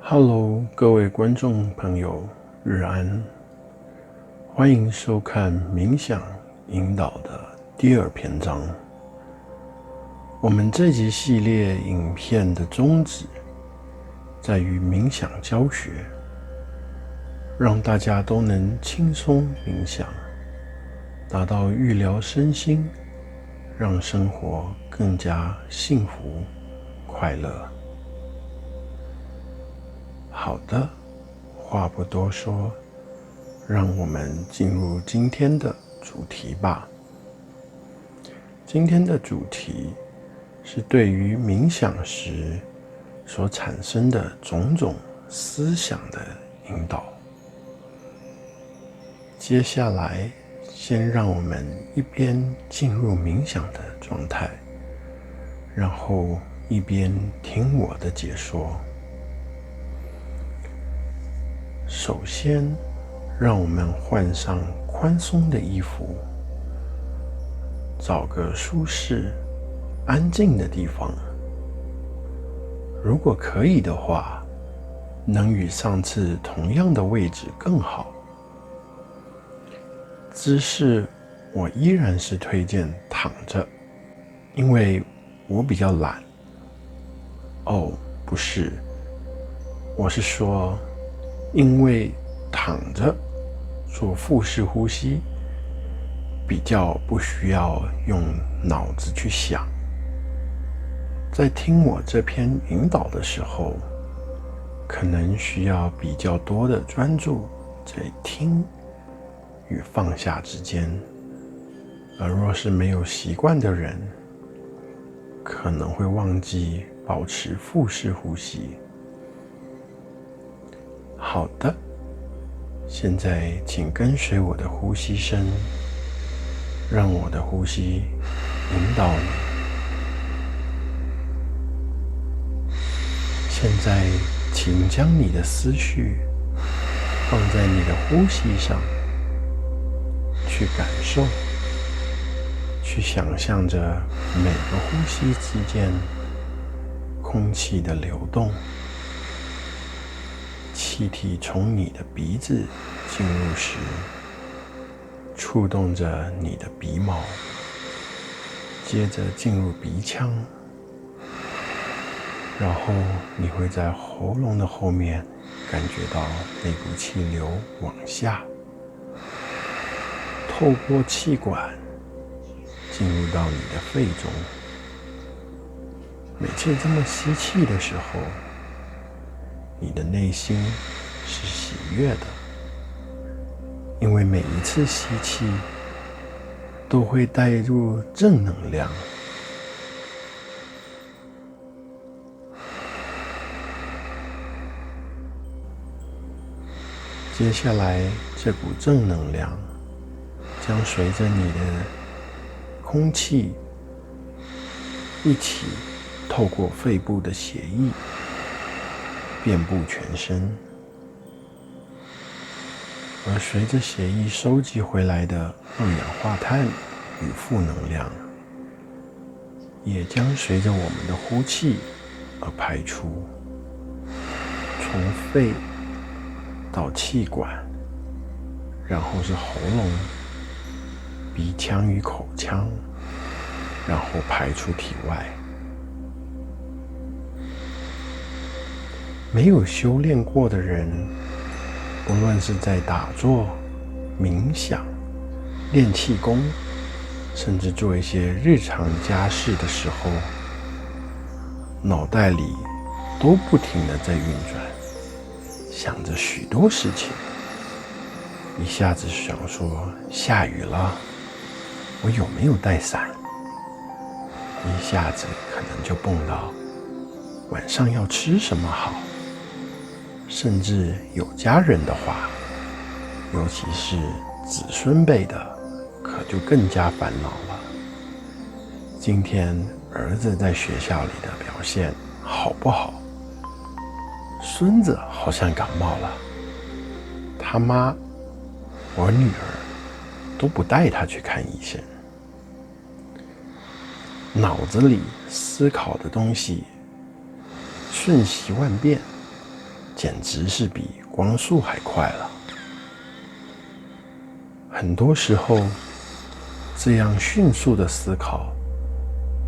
Hello，各位观众朋友，日安，欢迎收看冥想引导的第二篇章。我们这集系列影片的宗旨在于冥想教学，让大家都能轻松冥想，达到预疗身心，让生活更加幸福快乐。好的，话不多说，让我们进入今天的主题吧。今天的主题是对于冥想时所产生的种种思想的引导。接下来，先让我们一边进入冥想的状态，然后一边听我的解说。首先，让我们换上宽松的衣服，找个舒适、安静的地方。如果可以的话，能与上次同样的位置更好。姿势我依然是推荐躺着，因为我比较懒。哦，不是，我是说因为躺着做腹式呼吸比较不需要用脑子去想。在听我这篇引导的时候，可能需要比较多的专注在听与放下之间，而若是没有习惯的人，可能会忘记保持腹式呼吸。好的，现在请跟随我的呼吸声，让我的呼吸引导你。现在请将你的思绪放在你的呼吸上，去感受，去想象着每个呼吸之间空气的流动。气体从你的鼻子进入时，触动着你的鼻毛，接着进入鼻腔，然后你会在喉咙的后面感觉到那股气流往下，透过气管进入到你的肺中。每次这么吸气的时候，你的内心是喜悦的，因为每一次吸气都会带入正能量。接下来，这股正能量将随着你的空气一起透过肺部的血液遍布全身，而随着血液收集回来的二氧化碳与负能量，也将随着我们的呼气而排出，从肺到气管，然后是喉咙、鼻腔与口腔，然后排出体外。没有修炼过的人，无论是在打坐、冥想、练气功，甚至做一些日常家事的时候，脑袋里都不停地在运转，想着许多事情。一下子想说下雨了，我有没有带伞？一下子可能就蹦到晚上要吃什么好。甚至有家人的话，尤其是子孙辈的，可就更加烦恼了。今天儿子在学校里的表现好不好？孙子好像感冒了，他妈、我女儿都不带他去看医生。脑子里思考的东西瞬息万变，简直是比光速还快了。很多时候，这样迅速的思考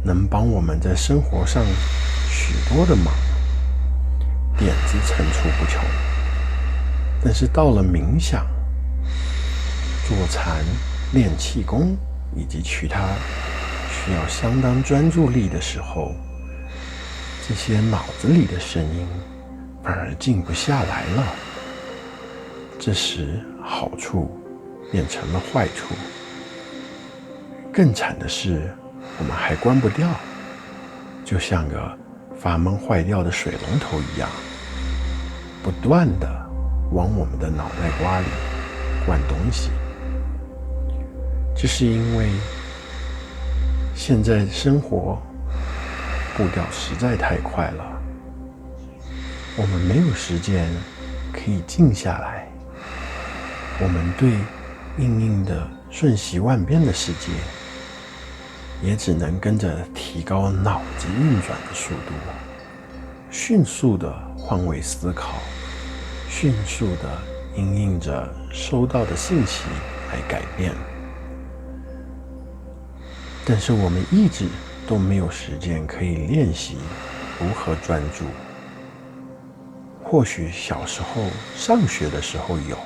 能帮我们在生活上许多的忙，点子层出不穷。但是到了冥想、坐禅、练气功以及其他需要相当专注力的时候，这些脑子里的声音反而静不下来了。这时好处变成了坏处。更惨的是，我们还关不掉，就像个发闷坏掉的水龙头一样，不断地往我们的脑袋瓜里灌东西。这是因为现在生活步调实在太快了，我们没有时间可以静下来。我们对应应的瞬息万变的世界，也只能跟着提高脑子运转的速度，迅速的换位思考，迅速的因应着收到的信息来改变。但是我们一直都没有时间可以练习如何专注。或许小时候上学的时候有，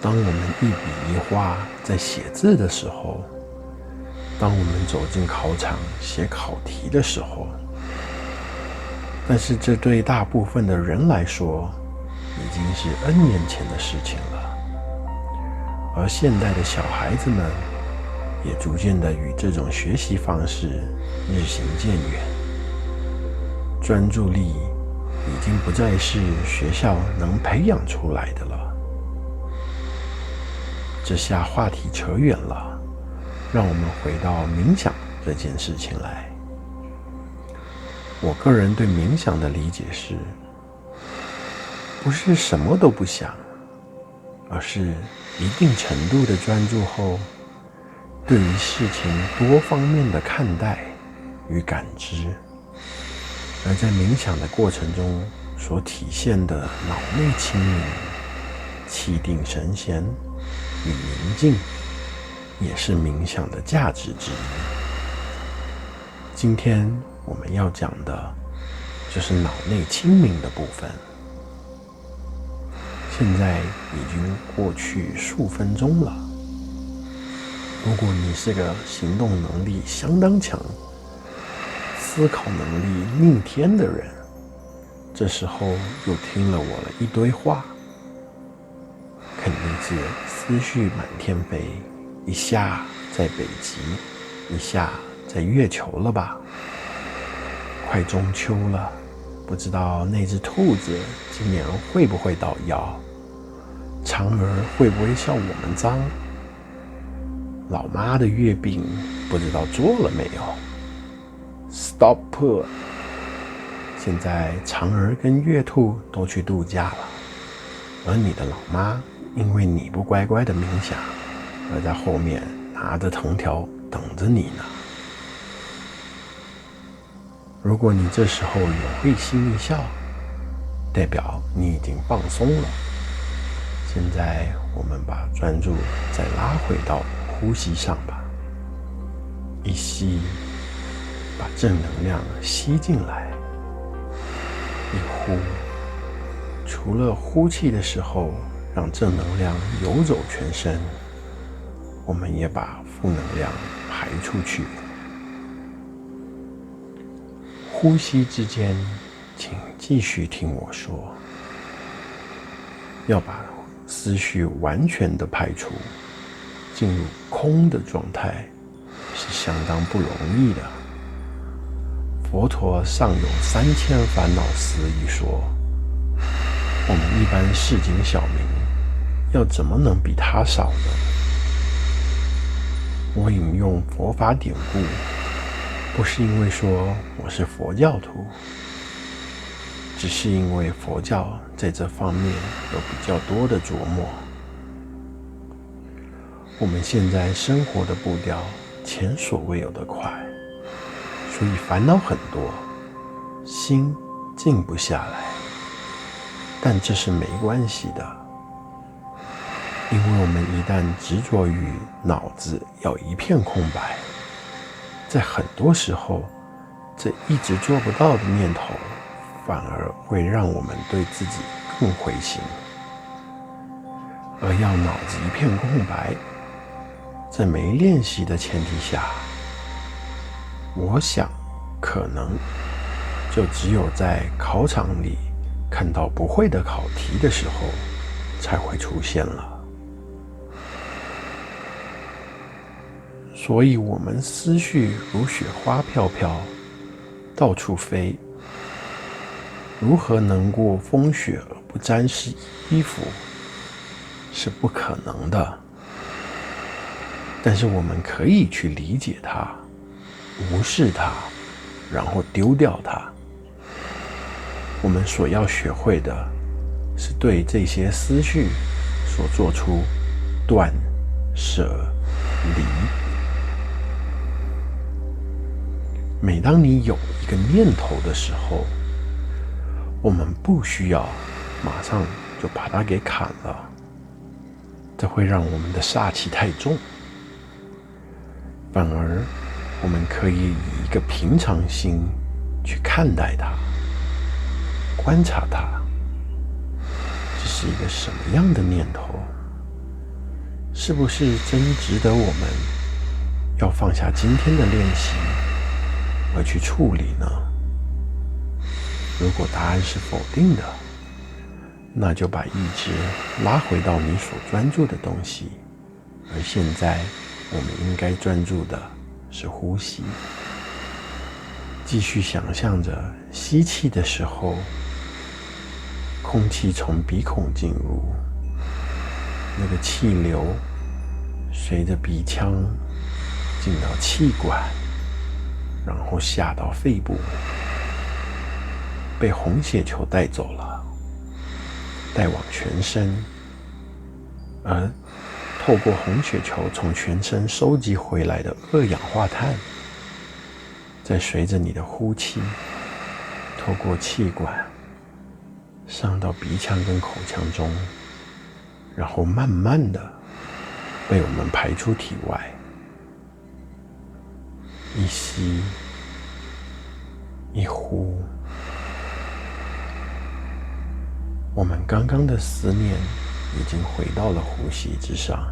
当我们一笔一画在写字的时候，当我们走进考场写考题的时候，但是这对大部分的人来说已经是 N 年前的事情了。而现代的小孩子们也逐渐的与这种学习方式日行渐远，专注力已经不再是学校能培养出来的了。这下话题扯远了，让我们回到冥想这件事情来。我个人对冥想的理解是，不是什么都不想，而是一定程度的专注后，对于事情多方面的看待与感知。而在冥想的过程中所体现的脑内清明、气定神闲与宁静，也是冥想的价值之一。今天我们要讲的就是脑内清明的部分。现在已经过去数分钟了，如果你是个行动能力相当强、思考能力逆天的人，这时候又听了我的一堆话，肯定是思绪满天飞，一下在北极，一下在月球了吧？快中秋了，不知道那只兔子今年会不会捣药？嫦娥会不会笑我们脏？老妈的月饼不知道做了没有？ Stop！ 现在嫦娥跟月兔都去度假了，而你的老妈因为你不乖乖的冥想，而在后面拿着藤条等着你呢。如果你这时候有会心一笑，代表你已经放松了。现在我们把专注再拉回到呼吸上吧。一吸，把正能量吸进来；一呼，除了呼气的时候让正能量游走全身，我们也把负能量排出去。呼吸之间，请继续听我说，要把思绪完全的排除，进入空的状态是相当不容易的。佛陀尚有3000烦恼丝一说，我们一般市井小民要怎么能比他少呢？我引用佛法典故，不是因为说我是佛教徒，只是因为佛教在这方面有比较多的琢磨。我们现在生活的步调前所未有的快，所以烦恼很多，心静不下来。但这是没关系的，因为我们一旦执着于脑子要一片空白，在很多时候，这一直做不到的念头，反而会让我们对自己更灰心。而要脑子一片空白，在没练习的前提下，我想可能就只有在考场里看到不会的考题的时候才会出现了。所以我们思绪如雪花飘飘，到处飞，如何能过风雪而不沾湿衣服，是不可能的。但是我们可以去理解它，无视它，然后丢掉它。我们所要学会的是对这些思绪所做出断舍离。每当你有一个念头的时候，我们不需要马上就把它给砍了，这会让我们的煞气太重。反而我们可以以一个平常心去看待它，观察它，这是一个什么样的念头？是不是真值得我们要放下今天的练习而去处理呢？如果答案是否定的，那就把意志拉回到你所专注的东西，而现在我们应该专注的是呼吸。继续想象着吸气的时候，空气从鼻孔进入，那个气流随着鼻腔进到气管，然后下到肺部，被红血球带走了，带往全身，而透过红血球从全身收集回来的二氧化碳，再随着你的呼气，透过气管上到鼻腔跟口腔中，然后慢慢的被我们排出体外。一吸一呼，我们刚刚的思念已经回到了呼吸之上。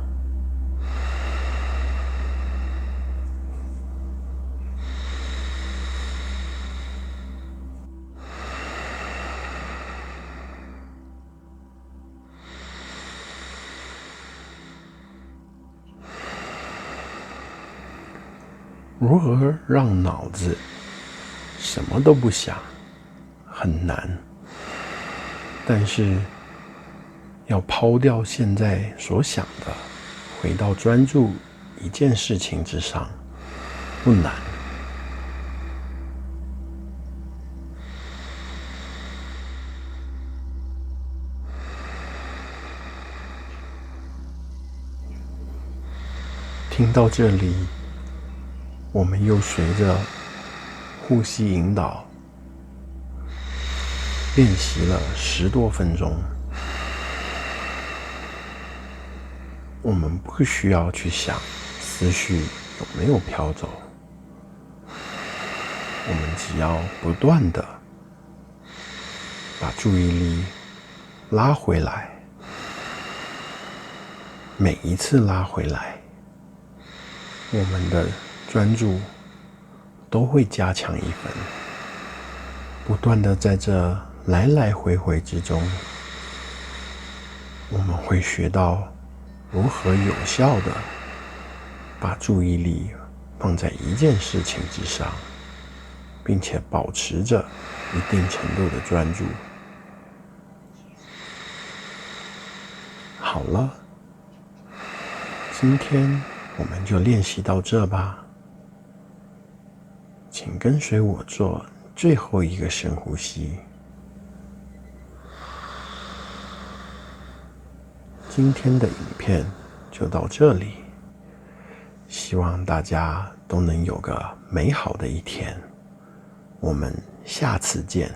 如何让脑子什么都不想，很难。但是要抛掉现在所想的，回到专注一件事情之上，不难。听到这里，我们又随着呼吸引导练习了10多分钟。我们不需要去想思绪有没有飘走，我们只要不断的把注意力拉回来，每一次拉回来，我们的专注都会加强一分，不断的在这来来回回之中，我们会学到如何有效的把注意力放在一件事情之上，并且保持着一定程度的专注。好了，今天我们就练习到这吧。请跟随我做最后一个深呼吸。今天的影片就到这里，希望大家都能有个美好的一天。我们下次见。